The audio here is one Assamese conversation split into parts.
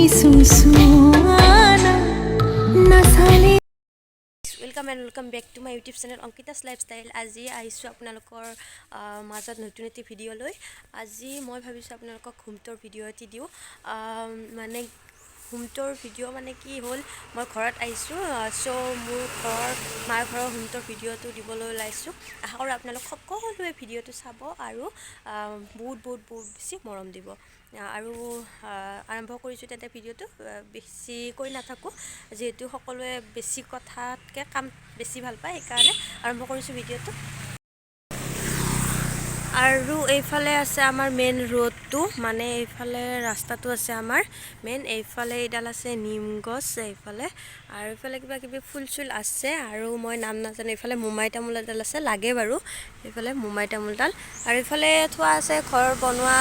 सुसुआना नसाले welcome back to my YouTube channel Ankita's lifestyle. আজি আহিছোঁ আপোনালোকৰ মাজত নতুন এটি ভিডিঅ' লৈ। আজি মই ভাবিছোঁ আপোনালোকক হোমটোৰ ভিডিঅ' এটি দিওঁ। মানে হোমটোৰ ভিডিঅ' মানে কি হ'ল, মই ঘৰত আহিছোঁ, চ' মোৰ মাৰ ঘৰৰ হোমটোৰ ভিডিঅ'টো দিবলৈ ওলাইছোঁ। আশা কৰোঁ আপোনালোক সকলোৱে ভিডিঅ'টো চাব আৰু বহুত বেছি মৰম দিব। আৰু আৰম্ভ কৰিছোঁ তাতে ভিডিঅ'টো। বেছি কৈ নাথাকোঁ, যিহেতু সকলোৱে বেছি কথাতকৈ কাম বেছি ভাল পায়, সেইকাৰণে আৰম্ভ কৰিছোঁ ভিডিঅ'টো। আৰু এইফালে আছে আমাৰ মেইন ৰোডটো, মানে এইফালে ৰাস্তাটো আছে আমাৰ মেইন। এইফালে এইডাল আছে নিম গছ এইফালে, আৰু এইফালে কিবা কিবি ফুল চুল আছে আৰু মই নাম নাজানো। এইফালে মোমাই তামোল এডাল আছে, লাগে বাৰু এইফালে মোমাই তামোলডাল। আৰু এইফালে থোৱা আছে, ঘৰ বনোৱা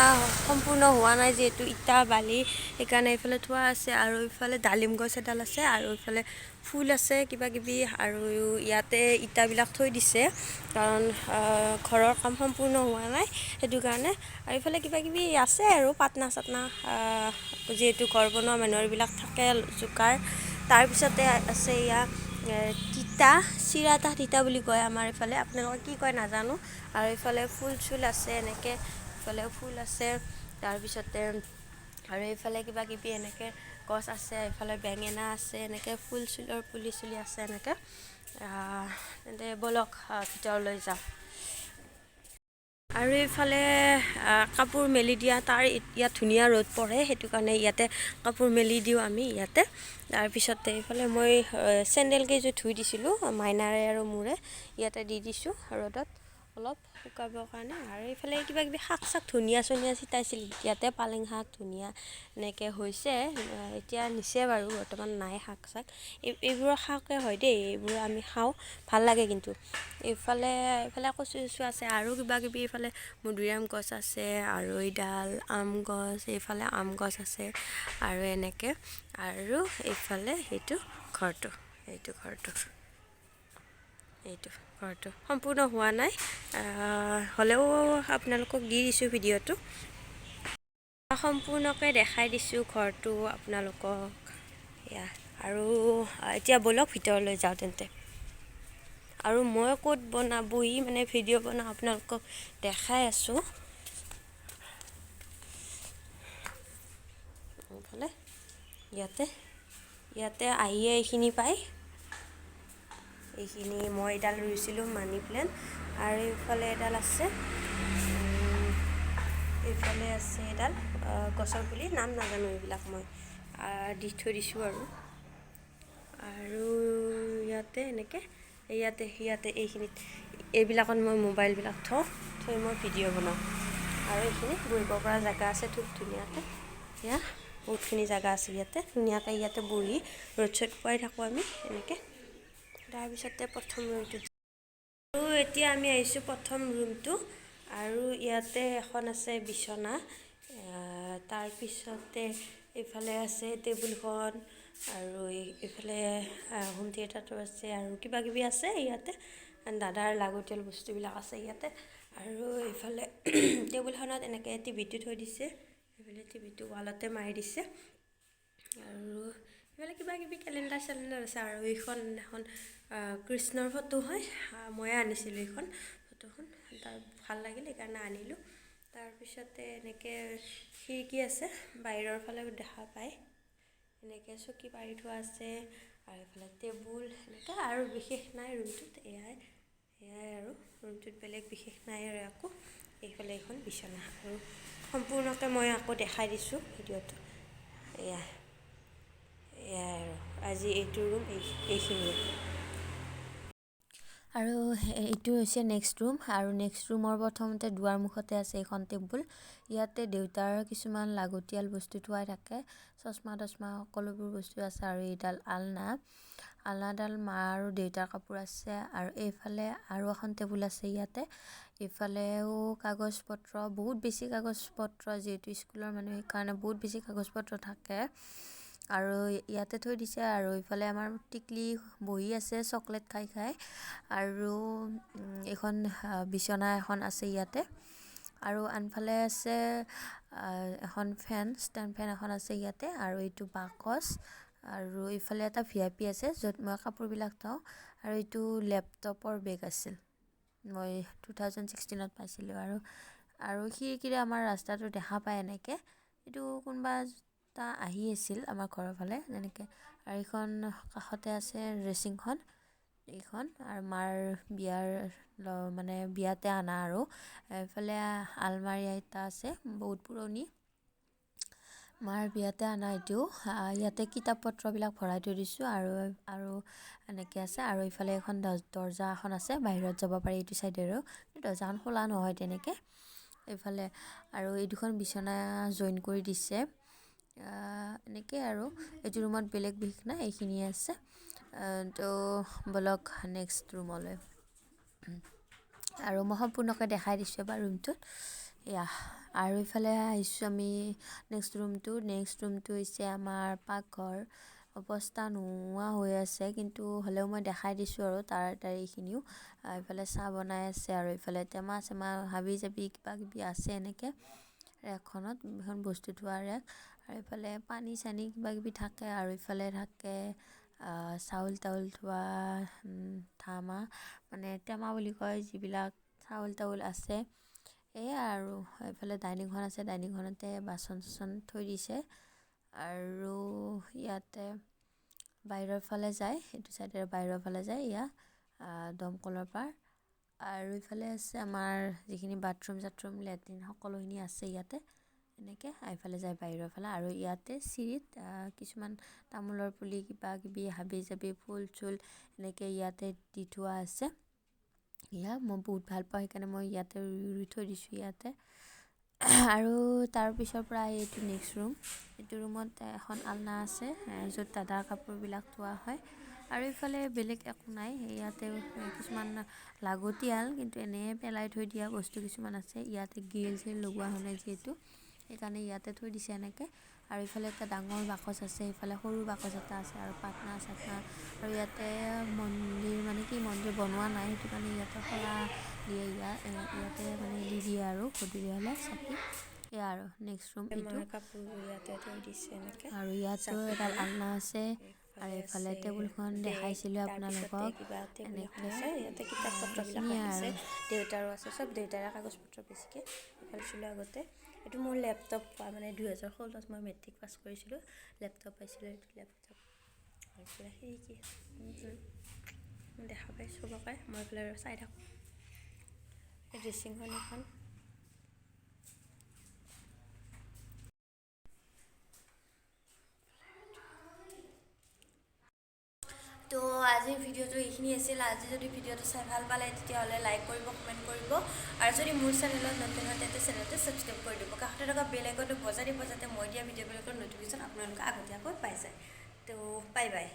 সম্পূৰ্ণ হোৱা নাই যিহেতু ইটা বালি, সেইকাৰণে এইফালে থোৱা আছে। আৰু এইফালে ডালিম গছ এডাল আছে, আৰু এইফালে ফুল আছে কিবা কিবি, আৰু ইয়াতে ইটাবিলাক থৈ দিছে কাৰণ ঘৰৰ কাম সম্পূৰ্ণ হোৱা নাই, সেইটো কাৰণে। আৰু এইফালে কিবা কিবি আছে আৰু পাটনা চাটনা, যিহেতু ঘৰ বনোৱা মানুহবিলাক থাকে জোকাৰ। তাৰপিছতে আছে এয়া চিৰাটা তিতা বুলি কয় আমাৰ এইফালে, আপোনালোকে কি কয় নাজানো। আৰু এইফালে ফুল চুল আছে এনেকৈ, এইফালে ফুল আছে। তাৰপিছতে আৰু এইফালে কিবা কিবি এনেকৈ গছ আছে, এইফালে বেঙেনা আছে, এনেকৈ ফুল চুলৰ পুলি চুলি আছে এনেকৈ। তেন্তে ব'লক ভিতৰলৈ যাওঁ। আৰু এইফালে কাপোৰ মেলি দিয়া, ইয়াত ধুনীয়া ৰ'দ পৰে, সেইটো কাৰণে ইয়াতে কাপোৰ মেলি দিওঁ আমি ইয়াতে। তাৰপিছতে এইফালে মই চেণ্ডেল কেইযোৰ ধুই দিছিলোঁ মাইনাৰে আৰু মোৰে, ইয়াতে দি দিছোঁ ৰ'দত অলপ শুকাবৰ কাৰণে। আৰু এইফালে কিবা কিবি শাক চাক ধনিয়া চনিয়া ছিটাইছিল ইয়াতে, পালেং শাক ধনিয়া এনেকৈ হৈছে। এতিয়া নিছে বাৰু, বৰ্তমান নাই শাক চাক। এইবোৰৰ শাকে হয় দেই, এইবোৰ আমি খাওঁ, ভাল লাগে কিন্তু। এইফালে কচু চচু আছে আৰু কিবা কিবি। এইফালে মধুৰিআম গছ আছে, আৰু এইডাল আম গছ, এইফালে আম গছ আছে, আৰু এনেকৈ। আৰু এইফালে এইটো ঘৰটো সম্পূৰ্ণ হোৱা নাই, হ'লেও আপোনালোকক দি দিছোঁ ভিডিঅ'টো। সম্পূৰ্ণকৈ দেখাই দিছোঁ ঘৰটো আপোনালোকক এয়া। আৰু এতিয়া ব'লক ভিতৰলৈ যাওঁ তেন্তে। আৰু মই ক'ত বহি মানে ভিডিঅ' বনাওঁ আপোনালোকক দেখাই আছোঁ। এইফালে ইয়াতে আহিয়ে এইখিনি পায়, এইখিনি মই এডাল ৰুইছিলোঁ মানি প্লেণ্ট। আৰু এইফালে এডাল আছে, এইফালে আছে এডাল গছৰ পুলি, নাম নাজানো এইবিলাক, মই দি থৈ দিছোঁ। আৰু ইয়াতে এনেকৈ ইয়াতে এইখিনিত এইবিলাকত মই মোবাইলবিলাক থৈ মই ভিডিঅ' বনাওঁ। আৰু এইখিনি বহিব পৰা জেগা আছে খুব ধুনীয়াকৈ, এয়া বহুতখিনি জেগা আছে ইয়াতে, ধুনীয়াকৈ ইয়াতে বহি ৰ'দ চ'দ পোৱাই থাকোঁ আমি এনেকৈ। তাৰপিছতে প্ৰথম ৰুমটোত, আৰু এতিয়া আমি আহিছোঁ প্ৰথম ৰুমটো। আৰু ইয়াতে এখন আছে বিচনা, তাৰপিছতে এইফালে আছে টেবুলখন, আৰু এইফালে হোম থিয়েটাৰটো আছে, আৰু কিবা কিবি আছে ইয়াতে, দাদাৰ লাগতিয়াল বস্তুবিলাক আছে ইয়াতে। আৰু এইফালে টেবুলখনত এনেকৈ টিভিটো থৈ দিছে, এইফালে টিভিটো ৱালতে মাৰি দিছে। আৰু এইফালে কিবা কিবি কেলেণ্ডাৰ চেলেণ্ডাৰ আছে। আৰু এইখন এখন কৃষ্ণৰ ফটো হয়, ময়ে আনিছিলোঁ এইখন ফটোখন, তাৰ ভাল লাগিল সেইকাৰণে আনিলোঁ। তাৰপিছতে এনেকৈ খিৰিকী আছে, বাহিৰৰ ফালে দেখা পায়, এনেকৈ চকী পাৰি থোৱা আছে, আৰু এইফালে টেবুল এনেকৈ। আৰু বিশেষ নাই ৰুমটোত, এয়াই আৰু ৰুমটোত বেলেগ বিশেষ নাই আৰু একো। এইফালে এখন বিচনা, আৰু সম্পূৰ্ণকৈ মই আকৌ দেখাই দিছোঁ ভিডিঅ'টো। এয়াই আৰু আজি এইটো ৰুম এইখিনি। আৰু এইটো হৈছে নেক্সট ৰুম, আৰু নেক্সট ৰুমৰ প্ৰথমতে দুৱাৰ মুখতে আছে এখন টেবুল। ইয়াতে দেউতাৰ কিছুমান লাগতিয়াল বস্তু থোৱাই থাকে, চশমা তচমা সকলোবোৰ বস্তু আছে। আৰু এইডাল আলনাডাল মা আৰু দেউতাৰ কাপোৰ আছে। আৰু এইফালে আৰু এখন টেবুল আছে ইয়াতে, এইফালেও কাগজ পত্ৰ, বহুত বেছি কাগজ পত্ৰ, যিহেতু স্কুলৰ মানুহ সেইকাৰণে বহুত বেছি কাগজ পত্ৰ থাকে, আৰু ইয়াতে থৈ দিছে। আৰু এইফালে আমাৰ টিকলি বহি আছে চকলেট খাই। আৰু এইখন বিচনা এখন আছে ইয়াতে, আৰু আনফালে আছে এখন ফেন ষ্টেণ্ড ফেন এখন আছে ইয়াতে আৰু এইটো বাকচ আৰু ইফালে এটা VIP আছে য'ত মই কাপোৰবিলাক থওঁ আৰু এইটো লেপটপৰ বেগ আছিল মই 2016ত পাইছিলোঁ আৰু খিৰিকীৰে আমাৰ ৰাস্তাটো দেখা পায় এনেকৈ এইটো কোনোবা এটা আহি আছিল আমাৰ ঘৰৰ ফালে যেনেকৈ আৰু এইখন কাষতে আছে ড্ৰেছিংখন এইখন আৰু মাৰ বিয়াৰ মানে বিয়াতে আনা আৰু এইফালে আলমাৰি এটা আছে বহুত পুৰণি মাৰ বিয়াতে আনা এইটো ইয়াতে কিতাপ পত্ৰবিলাক ভৰাই থৈ দিছোঁ আৰু এনেকৈ আছে আৰু ইফালে এখন দৰ্জা এখন আছে বাহিৰত যাব পাৰি এইটো চাইডেৰো দৰ্জাখন খোলা নহয় তেনেকৈ এইফালে আৰু এই দুখন বিচনা জইন কৰি দিছে এনেকৈ আৰু এইটো ৰুমত বেলেগ বিশেষ নাই এইখিনিয়ে আছে তো বলক নেক্সট ৰুমলৈ আৰু মই সম্পূৰ্ণকৈ দেখাই দিছোঁ এবাৰ ৰুমটোত এয়া আৰু ইফালে আহিছোঁ আমি নেক্সট ৰুমটো হৈছে আমাৰ পাকঘৰ অৱস্থা নোহোৱা হৈ আছে কিন্তু হ'লেও মই দেখাই দিছোঁ আৰু এইখিনিও ইফালে চাহ বনাই আছে আৰু ইফালে টেমা চেমা হাবি জাবি কিবা কিবি আছে এনেকৈ ৰেকখনত এখন বস্তু থোৱা ৰেক আৰু ইফালে পানী চানী কিবা কিবি থাকে আৰু ইফালে থাকে চাউল তাউল থোৱা ধামা মানে টেমা বুলি কয় যিবিলাক চাউল তাউল আছে এয়া আৰু এইফালে ডাইনিংখন আছে ডাইনিংখনতে বাচন চাচন থৈ দিছে আৰু ইয়াতে বাহিৰৰ ফালে যায় এইটো চাইডে বাহিৰৰ ফালে যায় এয়া দমকলৰ পাৰ আৰু ইফালে আছে আমাৰ যিখিনি বাথৰুম চাথৰুম লেট্ৰিন সকলোখিনি আছে ইয়াতে এনেকৈ এইফালে যায় বাহিৰৰ ফালে আৰু ইয়াতে চিৰিত কিছুমান তামোলৰ পুলি কিবা কিবি হাবি জাবি ফুল চুল এনেকৈ ইয়াতে দি থোৱা আছে এয়া মই বহুত ভাল পাওঁ সেইকাৰণে মই ইয়াতে ৰুই থৈ দিছোঁ ইয়াতে আৰু তাৰপিছৰ পৰা এইটো নেক্সট ৰুম এইটো ৰুমত এখন আলনা আছে য'ত দাদাৰ কাপোৰবিলাক থোৱা হয় আৰু ইফালে বেলেগ একো নাই ইয়াতে কিছুমান লাগতিয়াল কিন্তু এনেই পেলাই থৈ দিয়া বস্তু কিছুমান আছে ইয়াতে গ্ৰিল চিল লগোৱা হোৱা নাই যিহেতু সেইকাৰণে ইয়াতে থৈ দিছে এনেকৈ আৰু ইফালে এটা ডাঙৰ বাকচ আছে ইফালে সৰু বাকচ এটা আছে আৰু পাটনা চাটনা আৰু ইয়াতে মন্দিৰ বনোৱা নাই সেইটো কাৰণে ইয়াতে শলা দিয়ে ইয়াতে মানে দি দিয়ে আৰু গধূলি হ'লে চাকি এয়া আৰু নেক্সট ৰুম এইটো কাপোৰ ইয়াতে থৈ দিছে এনেকৈ আৰু ইয়াতো এডাল আলনা আছে আৰু এইফালে টেবুলখন দেখাইছিলোঁ আপোনালোকক এনেকৈ ইয়াতে কিতাপ পত্ৰবিলাক এইখিনিয়ে ৰাখিছে আৰু দেউতাৰো আছে চব দেউতাৰে কাগজ পত্ৰ বেছিকৈ পাইছিলোঁ আগতে এইটো মোৰ লেপটপ মানে 2016ত মই মেট্ৰিক পাছ কৰিছিলোঁ লেপটপ পাইছিলোঁ এইটো লেপটপ আৰু এইফালে খিৰিকী দেখা পাই চবকে মই এইফালে চাই থাকোঁ ড্ৰেছিংখন এখন তো আজিৰ ভিডিঅ'টো এইখিনি আছিল আজি যদি ভিডিঅ'টো চাই ভাল পালে তেতিয়াহ'লে লাইক কৰিব কমেণ্ট কৰিব আৰু যদি মোৰ চেনেলত নতুন হয় তেন্তে চেনেলটো ছাবস্ক্ৰাইব কৰি দিব কাষতে থকা বেল আইকনটো বজাই দিব যাতে মই দিয়া ভিডিঅ'বিলাকৰ নটিফিকেশ্যন আপোনালোকে আগতীয়াকৈ পাই যায় তো বাই বাই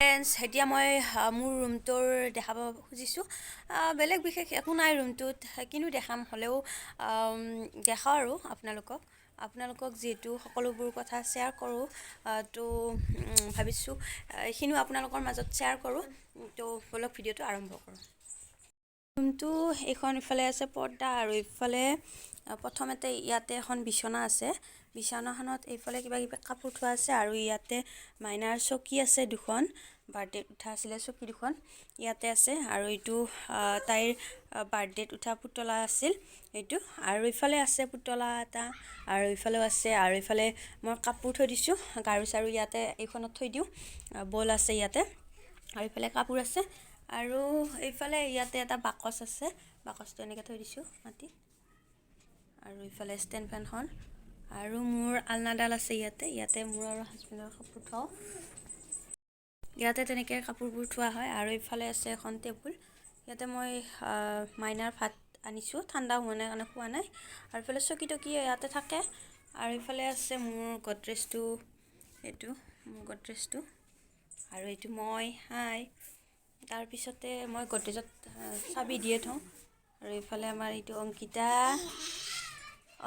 ফ্ৰেণ্ডছ এতিয়া মই মোৰ ৰুমটোৰ দেখাব খুজিছোঁ বেলেগ বিশেষ একো নাই ৰুমটোত কিনো দেখাম হ'লেও দেখাওঁ আৰু আপোনালোকক যিহেতু সকলোবোৰ কথা শ্বেয়াৰ কৰোঁ তো ভাবিছোঁ এইখিনিও আপোনালোকৰ মাজত শ্বেয়াৰ কৰোঁ তো বলক ভিডিঅ'টো আৰম্ভ কৰোঁ ৰুমটো এইখন ইফালে আছে পৰ্দা আৰু ইফালে প্ৰথমতে ইয়াতে এখন বিচনা আছে বিচনাখনত এইফালে কিবা কিবি কাপোৰ থোৱা আছে আৰু ইয়াতে মাইনাৰ চকী আছে দুখন বাৰ্থডেত উঠা আছিলে চকী দুখন ইয়াতে আছে আৰু এইটো তাইৰ বাৰ্থডেত উঠা পুতলা আছিল এইটো আৰু ইফালে আছে পুতলা এটা আৰু ইফালেও আছে আৰু ইফালে মই কাপোৰ থৈ দিছোঁ গাৰু চাৰু ইয়াতে এইখনত থৈ দিওঁ বল আছে ইয়াতে আৰু ইফালে কাপোৰ আছে আৰু এইফালে ইয়াতে এটা বাকচ আছে বাকচটো এনেকৈ থৈ দিছোঁ মাটিত আৰু ইফালে ষ্টেণ্ড ফেনখন আৰু মোৰ আলনাডাল আছে ইয়াতে মোৰ আৰু হাজবেণ্ডৰ কাপোৰ থওঁ ইয়াতে তেনেকৈ কাপোৰবোৰ থোৱা হয় আৰু ইফালে আছে এখন টেবুল ইয়াতে মই মাইনাৰ ভাত আনিছোঁ ঠাণ্ডা হোৱা নাই কাৰণে খোৱা নাই আৰু ইফালে চকী টকী ইয়াতে থাকে আৰু ইফালে আছে মোৰ গডৰেজটো এইটো মোৰ গডৰেজটো আৰু এইটো মই তাৰপিছতে মই গডৰেজত চাবি দিয়ে থওঁ আৰু এইফালে আমাৰ এইটো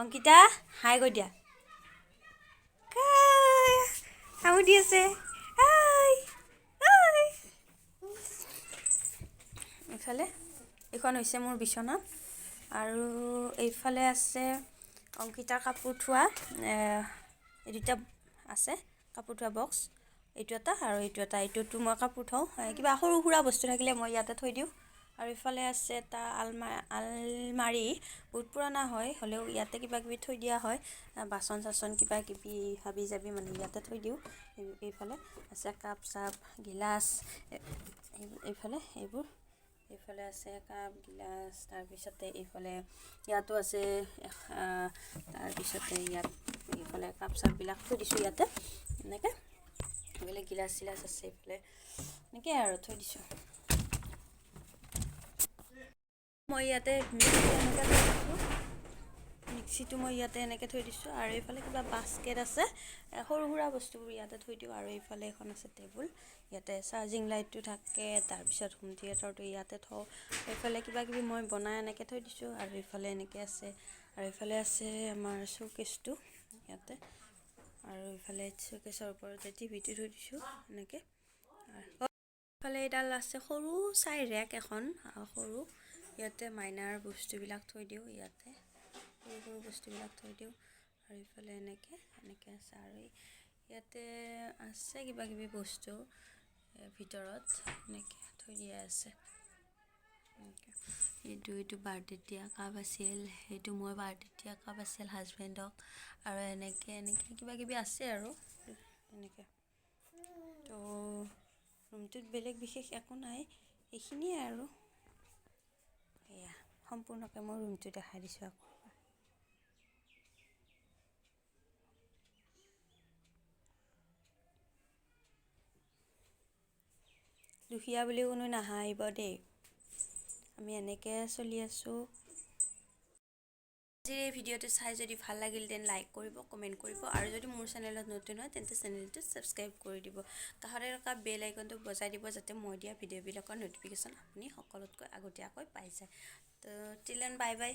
অংকিতা হাই কৈ দিয়া কামো দি আছে এইফালে এইখন হৈছে মোৰ বিচনা আৰু এইফালে আছে অংকিতাৰ কাপোৰ থোৱা এই দুটা আছে কাপোৰ থোৱা বক্স, এইটো এটা আৰু এইটো এটা। এইটোতো মই কাপোৰ থওঁ, কিবা সৰু সুৰা বস্তু থাকিলে মই ইয়াতে থৈ দিওঁ। আৰু ইফালে আছে এটা আলমাৰি, বহুত পুৰণা হয়, হ'লেও ইয়াতে কিবা কিবি থৈ দিয়া হয়, বাচন চাচন কিবা কিবি হাবি জাবি মানে ইয়াতে থৈ দিওঁ। এইফালে আছে কাপ চাপ গিলাচ, এইফালে এইবোৰ, এইফালে আছে কাপ গিলাচ, তাৰপিছতে এইফালে ইয়াতো আছে, তাৰপিছতে ইয়াত এইফালে কাপ চাপবিলাক থৈ দিছোঁ ইয়াতে এনেকৈ। এইফালে গিলাচ চিলাচ আছে, এইফালে এনেকৈ আৰু থৈ দিছোঁ। মই ইয়াতে মিক্সিটো মই ইয়াতে এনেকৈ থৈ দিছোঁ, আৰু এইফালে কিবা বাস্কেট আছে, সৰু সুৰা বস্তুবোৰ ইয়াতে থৈ দিওঁ। আৰু এইফালে এখন আছে টেবুল, ইয়াতে চাৰ্জিং লাইটটো থাকে, তাৰপিছত হোম থিয়েটাৰটো ইয়াতে থওঁ। এইফালে কিবা কিবি মই বনাই এনেকৈ থৈ দিছোঁ, আৰু এইফালে এনেকৈ আছে। আৰু এইফালে আছে আমাৰ শ্ব'কেছটো ইয়াতে, আৰু এইফালে শ্ব'কেছৰ ওপৰতে টিভিটো থৈ দিছোঁ এনেকৈ। এইফালে এডাল আছে সৰু চাই ৰেক এখন, সৰু, ইয়াতে মাইনাৰ বস্তুবিলাক থৈ দিওঁ, ইয়াতে সৰু সৰু বস্তুবিলাক থৈ দিওঁ। আৰু এইফালে এনেকৈ আছে, আৰু ইয়াতে আছে কিবা কিবি বস্তু ভিতৰত এনেকৈ থৈ দিয়া আছে। এইটো বাৰ্থডেত দিয়া কাপ আছিল, সেইটো মই বাৰ্থডেত দিয়া কাপ আছিল হাজবেণ্ডক। আৰু এনেকৈ কিবা কিবি আছে আৰু এনেকৈ। তো ৰুমটোত বেলেগ বিশেষ একো নাই, এইখিনিয়ে আৰু। এয়া সম্পূৰ্ণকৈ মই ৰুমটো দেখাই দিছোঁ আকৌ। দুখীয়া বুলি কোনো নাহাঁহিব দেই, আমি এনেকৈ চলি আছোঁ। আজিৰ এই ভিডিঅ'টো চাই যদি ভাল লাগিল তেন্তে লাইক কৰিব, কমেণ্ট কৰিব, আৰু যদি মোৰ চেনেলত নতুন হয় তেন্তে চেনেলটো ছাবস্ক্ৰাইব কৰি দিব। কাষতে থকা বেল আইকনটো বজাই দিব, যাতে মই দিয়া ভিডিঅ'বিলাকৰ ন'টিফিকেশ্যন আপুনি সকলোতকৈ আগতীয়াকৈ পাই যায়। তো টিল দেন বাই বাই।